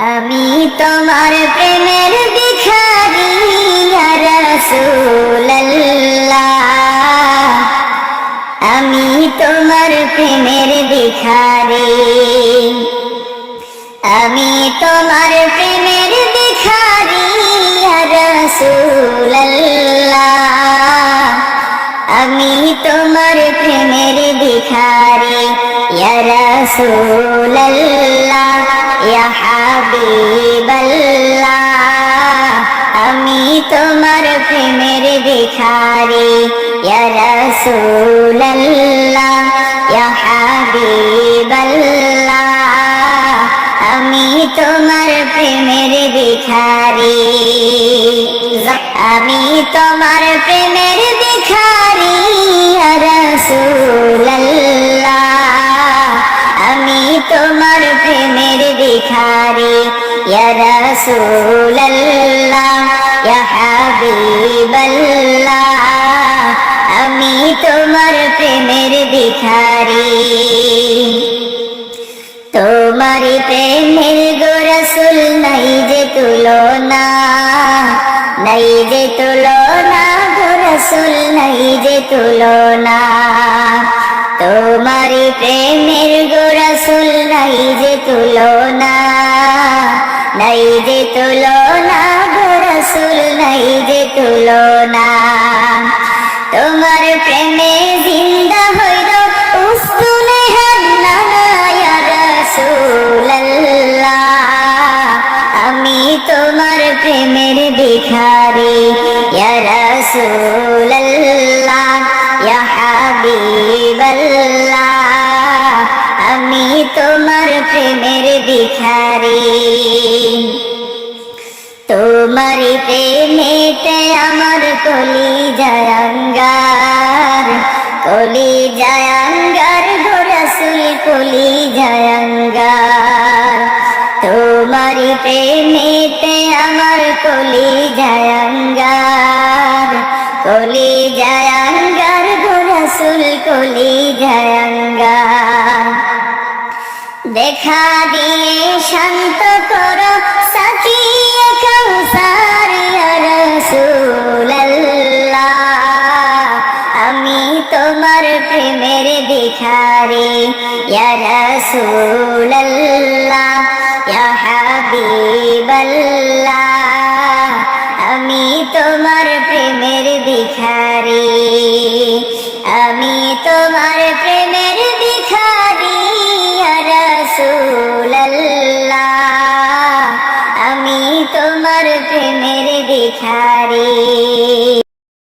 আমি তোমার প্রেমের ভিখারি ইয়া রাসূলুল্লাহ, আমি তোমার প্রেমের ভিখারি, আমি তোমার প্রেমের ভিখারি ইয়া রাসূলুল্লাহ, আমি তোমার প্রেমের ভিখারি ইয়া রাসূলুল্লাহ, ইয়া হাবিবাল্লাহ, আমি তোমার প্রেমের ভিখারি ইয়া রাসূলুল্লাহ, ইয়া হাবিবাল্লাহ, আমি তোমার প্রেমের ভিখারি, আমি তোমার প্রেমের ভিখারি ইয়া রাসূলুল্লাহ, আমি তোমার প্রেমের ভিখারি ইয়া রাসূলুল্লাহ, ইয়া হাবিবাল্লাহ, আমি তোমার প্রেমের ভিখারি। তোমার প্রেমের গো রাসূল নাই যে তুলনা, নাই যে তুলনা গো রাসূল নাই যে তুলনা, তোমার প্রেমের গো রাসূল নাই যে তুলনা, নাই যে তুলনা গো রাসূল নাই যে তুলনা, তোমার প্রেমে জিন্দা হইল উস্তুনে হান্নানা ইয়া রাসূলুল্লাহ, আমি তোমার প্রেমের ভিখারি ইয়া রাসূলুল্লাহ, ইয়া হাবিবাল্লাহ, আমি তোমার প্রেমের ভিখারি। তোমার প্রেমেতে আমার কলিজায় আঙ্গার, কলিজায় আঙ্গার গো রাসূল কলিজায় আঙ্গার, তোমার প্রেমেতে আমার কলিজায় আঙ্গার, কলিজায় আঙ্গার গো রাসূল কলিজায় আঙ্গার, দেখা দিয়ে শান্ত করো সাকিয়ে কাউসার ইয়া রাসূলুল্লাহ, আমি তোমার প্রেমের ভিখারি ইয়া রাসূলুল্লাহ, ইয়া হাবিবাল্লাহ, আমি তোমার প্রেমের ভিখারি, আমি তোমার প্রেমের ভিখারি ইয়া রাসূলুল্লাহ, আমি তোমার প্রেমের ভিখারি।